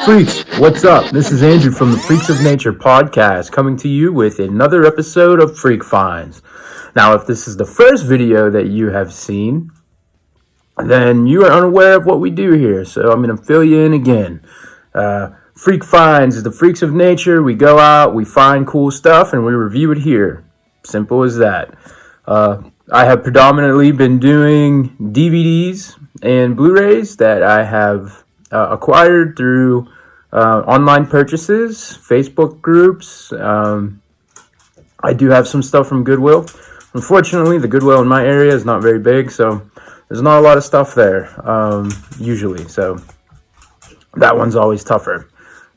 Freaks, what's up? This is Andrew from the Freaks of Nature podcast, coming to you with another episode of Freak Finds. Now, if this is the first video that you have seen, then you are unaware of what we do here, so I'm going to fill you in again. Freak Finds is the Freaks of Nature. We go out, we find cool stuff, and we review it here. Simple as that. I have predominantly been doing DVDs and Blu-rays that I have acquired through online purchases, Facebook groups. I do have some stuff from Goodwill. Unfortunately, the Goodwill in my area is not very big, so there's not a lot of stuff there, usually. So that one's always tougher.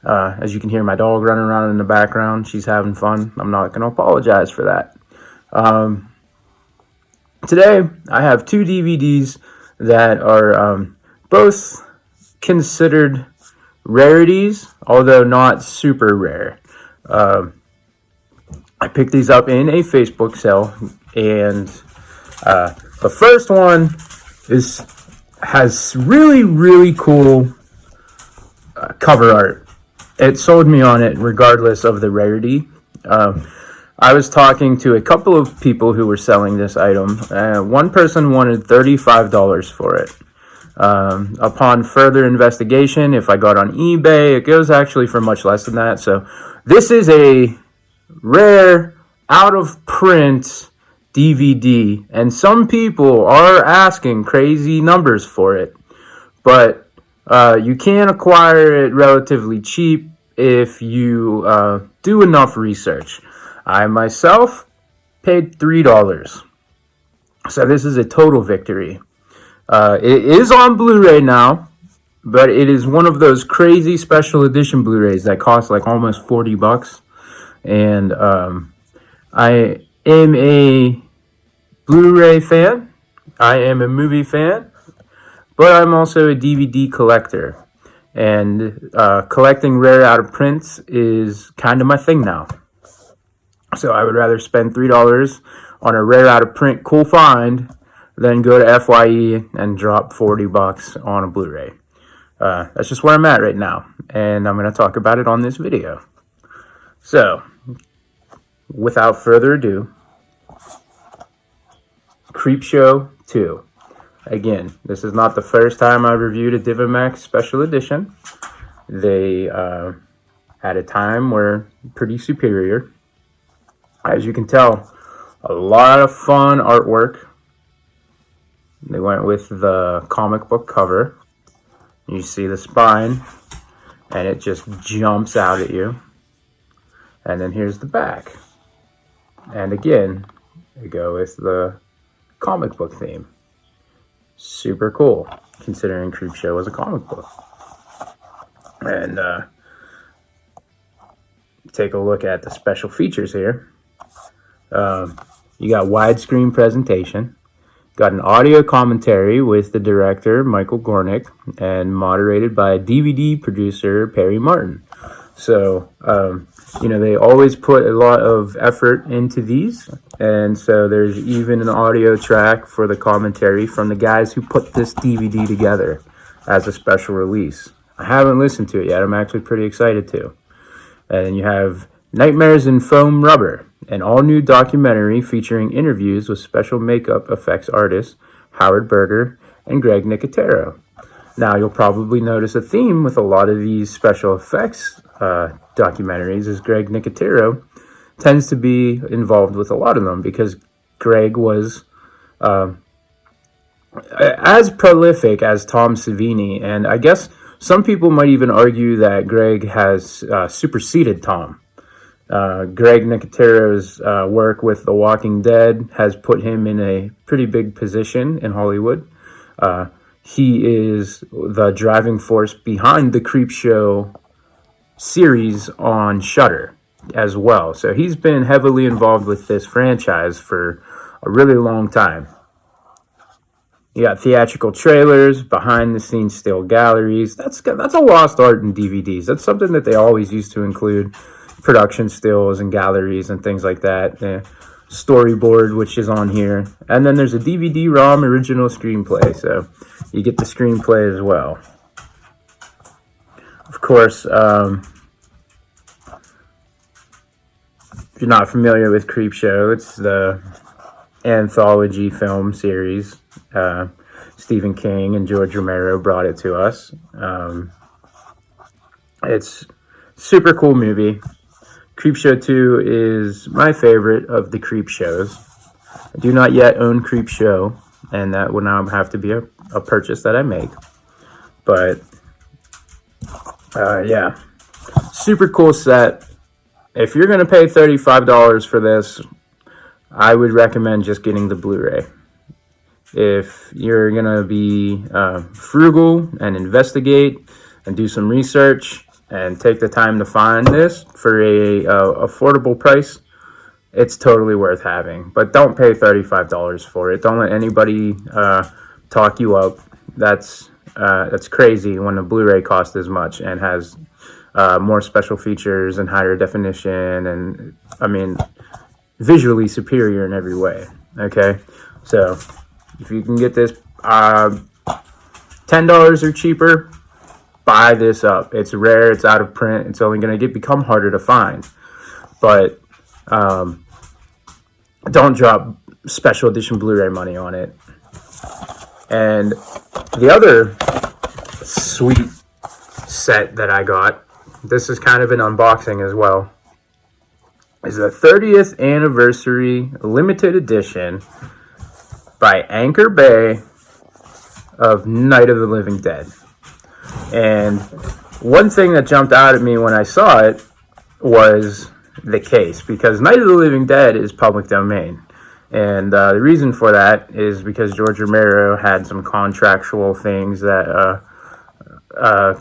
As you can hear my dog running around in the background, she's having fun. I'm not going to apologize for that. Today, I have two DVDs that are both considered rarities, although not super rare. I picked these up in a Facebook sale, and the first one has really cool cover art. It sold me on it regardless of the rarity. I was talking to a couple of people who were selling this item. One person wanted $35 for it. Upon further investigation, if I got on eBay, it goes actually for much less than that. So this is a rare, out-of-print DVD, and some people are asking crazy numbers for it. But you can acquire it relatively cheap if you do enough research. I myself paid $3. So this is a total victory. It is on Blu-ray now, but it is one of those crazy special edition Blu-rays that cost like almost $40. And I am a Blu-ray fan. I am a movie fan, but I'm also a DVD collector. And collecting rare out of prints is kind of my thing now. So I would rather spend $3 on a rare out of print cool find than go to FYE and drop $40 on a Blu-ray. That's just where I'm at right now, and I'm going to talk about it on this video. So, without further ado, Creepshow 2. Again, this is not the first time I've reviewed a Divimax Special Edition. They at a time were pretty superior. As you can tell, a lot of fun artwork. They went with the comic book cover. You see the spine, and it just jumps out at you. And then here's the back. And again, they go with the comic book theme. Super cool, considering Creepshow was a comic book. And take a look at the special features here. You got widescreen presentation, got an audio commentary with the director Michael Gornick and moderated by DVD producer Perry Martin. So they always put a lot of effort into these, and so there's even an audio track for the commentary from the guys who put this DVD together as a special release. I haven't listened to it yet. I'm actually pretty excited to. And you have Nightmares in Foam Rubber, an all-new documentary featuring interviews with special makeup effects artists Howard Berger and Greg Nicotero. Now, you'll probably notice a theme with a lot of these special effects documentaries is Greg Nicotero tends to be involved with a lot of them because Greg was as prolific as Tom Savini, and I guess some people might even argue that Greg has superseded Tom. Greg Nicotero's work with The Walking Dead has put him in a pretty big position in Hollywood. He is the driving force behind the Creepshow series on Shudder as well. So he's been heavily involved with this franchise for a really long time. You got theatrical trailers, behind-the-scenes still galleries. That's a lost art in DVDs. That's something that they always used to include, production stills and galleries and things like that. storyboard, which is on here. And then there's a DVD-ROM original screenplay, so you get the screenplay as well. Of course, if you're not familiar with Creepshow, it's the anthology film series. Stephen King and George Romero brought it to us. It's super cool movie. Creepshow 2 is my favorite of the Creepshows. I do not yet own Creepshow, and that will now have to be a purchase that I make. But, yeah. Super cool set. If you're going to pay $35 for this, I would recommend just getting the Blu-ray. If you're going to be frugal and investigate and do some research and take the time to find this for a affordable price, it's totally worth having. But don't pay $35 for it. Don't let anybody talk you up. That's crazy when a Blu-ray costs as much and has more special features and higher definition, and I mean visually superior in every way. Okay, so if you can get this $10 or cheaper, buy this up. It's rare, it's out of print, it's only going to become harder to find. But don't drop special edition Blu-ray money on it. And the other sweet set that I got, this is kind of an unboxing as well, is the 30th anniversary limited edition by Anchor Bay of Night of the Living Dead. And one thing that jumped out at me when I saw it was the case, because Night of the Living Dead is public domain. And the reason for that is because George Romero had some contractual things that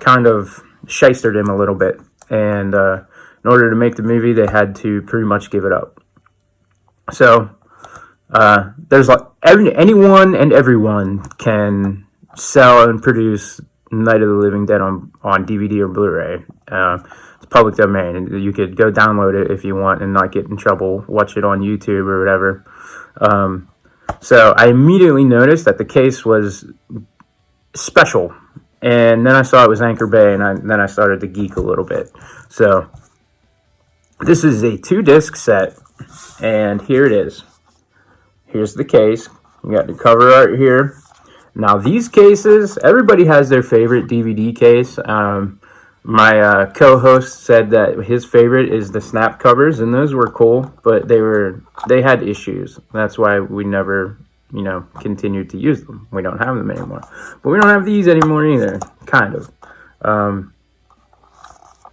kind of shystered him a little bit. And in order to make the movie, they had to pretty much give it up. So there's anyone and everyone can sell and produce Night of the Living Dead on DVD or Blu-ray. It's public domain, and you could go download it if you want and not get in trouble. Watch it on YouTube or whatever. So I immediately noticed that the case was special, and then I saw it was Anchor Bay, and then I started to geek a little bit. So this is a 2-disc set, and here it is. Here's the case. You got the cover art here. Now these cases, everybody has their favorite DVD case. My co-host said that his favorite is the snap covers, and those were cool, but they had issues. That's why we never, continued to use them. We don't have them anymore. But we don't have these anymore either, kind of.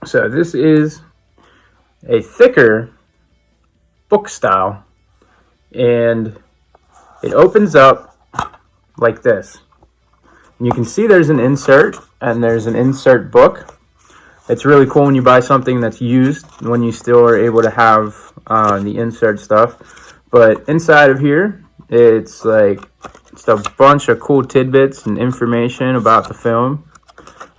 So this is a thicker book style, and it opens up like this. And you can see there's an insert, and there's an insert book. It's really cool when you buy something that's used, when you still are able to have the insert stuff. But inside of here, it's a bunch of cool tidbits and information about the film.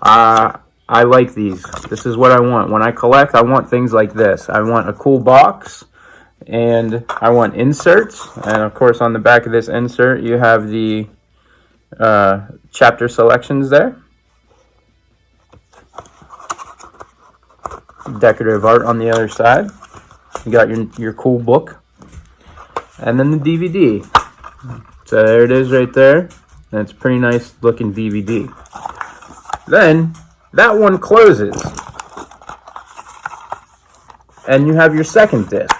I like these. This is what I want. When I collect, I want things like this. I want a cool box, and I want inserts. And of course, on the back of this insert, you have the chapter selections there. Decorative art on the other side. You got your cool book, and then the DVD. So there it is right there. And it's a pretty nice looking DVD. Then that one closes, and you have your second disc,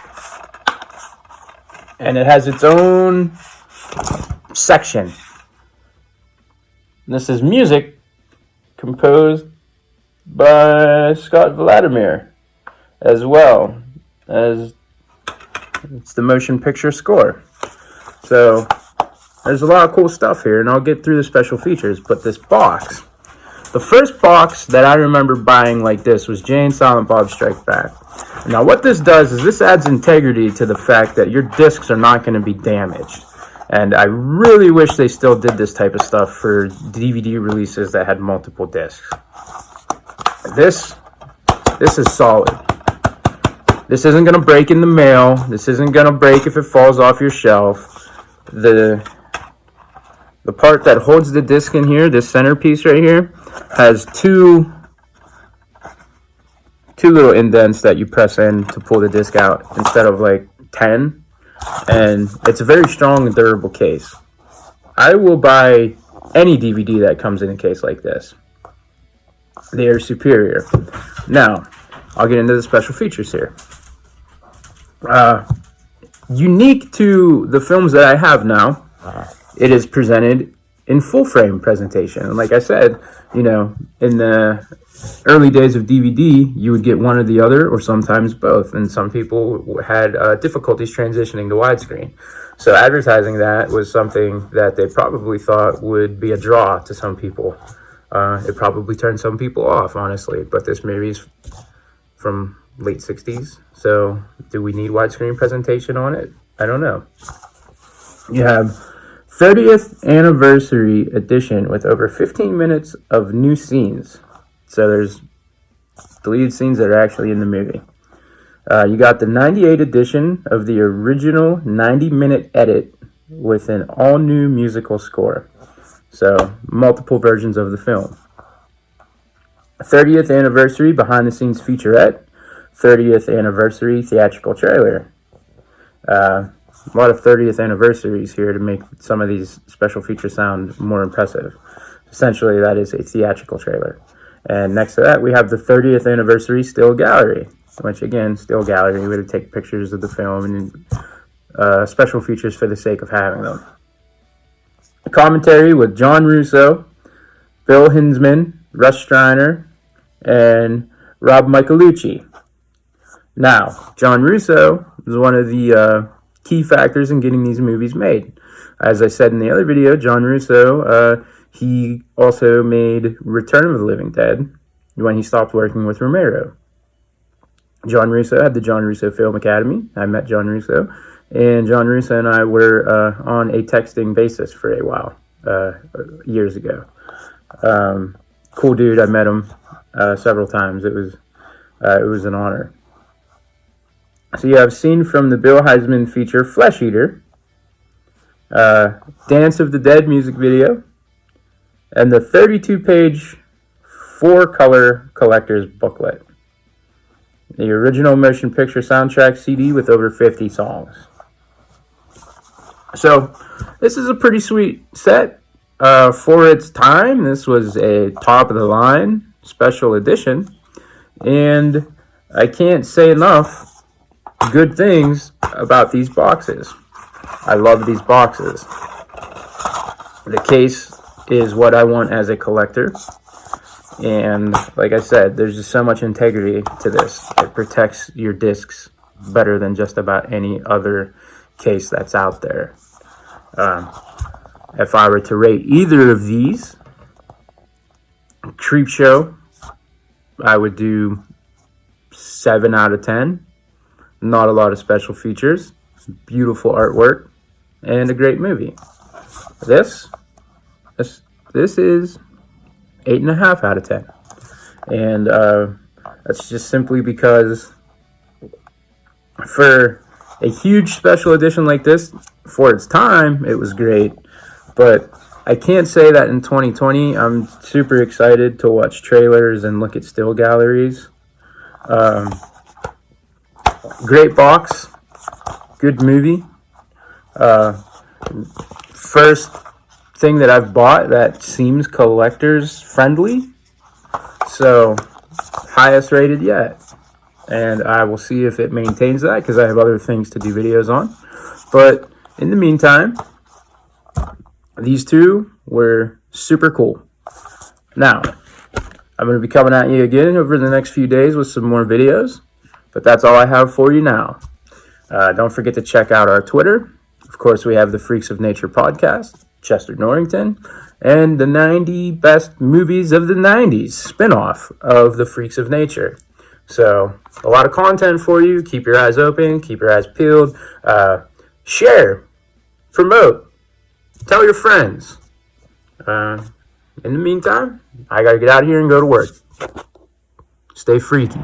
and it has its own section. This is music composed by Scott Vladimir, as well as it's the motion picture score. So there's a lot of cool stuff here, and I'll get through the special features. But this box, the first box that I remember buying like this was Jay and Silent Bob Strike Back. Now what this does is this adds integrity to the fact that your discs are not going to be damaged. And I really wish they still did this type of stuff for DVD releases that had multiple discs. This is solid. This isn't going to break in the mail. This isn't going to break if it falls off your shelf. The part that holds the disc in here, this centerpiece right here, has two little indents that you press in to pull the disc out instead of like 10. And it's a very strong and durable case. I will buy any DVD that comes in a case like this. They are superior. Now, I'll get into the special features here. Unique to the films that I have now, it is presented in full frame presentation. And like I said, in the early days of DVD, you would get one or the other, or sometimes both. And some people had difficulties transitioning to widescreen. So advertising that was something that they probably thought would be a draw to some people. It probably turned some people off, honestly. But this movie is from late 60s. So do we need widescreen presentation on it? I don't know. You have 30th anniversary edition with over 15 minutes of new scenes. So there's deleted scenes that are actually in the movie. You got the 98 edition of the original 90-minute edit with an all-new musical score. So multiple versions of the film. 30th anniversary behind-the-scenes featurette. 30th anniversary theatrical trailer. A lot of 30th anniversaries here to make some of these special features sound more impressive. Essentially, that is a theatrical trailer. And next to that, we have the 30th anniversary still gallery, which again, still gallery, we would take pictures of the film and special features for the sake of having them. A commentary with John Russo, Bill Hinsman, Russ Streiner, and Rob Michaelucci. Now, John Russo is one of the key factors in getting these movies made. As I said in the other video, John Russo, he also made Return of the Living Dead when he stopped working with Romero. John Russo had the John Russo Film Academy. I met John Russo, and John Russo and I were on a texting basis for a while, years ago. Cool dude. I met him several times. It was an honor. So you have scene from the Bill Heisman feature Flesh Eater, Dance of the Dead music video, and the 32-page 4-color collector's booklet. The original motion picture soundtrack CD with over 50 songs. So this is a pretty sweet set. For its time, this was a top-of-the-line special edition. And I can't say enough good things about these boxes. I love these boxes. The case is what I want as a collector. And like I said, there's just so much integrity to this. It protects your discs better than just about any other case that's out there. If I were to rate either of these, Creepshow, I would do 7 out of 10. Not a lot of special features, beautiful artwork, and a great movie. This is 8.5 out of 10. And that's just simply because for a huge special edition like this, for its time, it was great. But I can't say that in 2020. I'm super excited to watch trailers and look at still galleries. Great box, good movie. First thing that I've bought that seems collectors friendly. So, highest rated yet. And I will see if it maintains that because I have other things to do videos on. But in the meantime, these two were super cool. Now, I'm going to be coming at you again over the next few days with some more videos. But that's all I have for you now. Don't forget to check out our Twitter. Of course, we have the Freaks of Nature podcast, Chester Norrington, and the 90 best movies of the 90s spinoff of the Freaks of Nature. So, a lot of content for you. Keep your eyes open. Keep your eyes peeled. Share. Promote. Tell your friends. In the meantime, I got to get out of here and go to work. Stay freaky.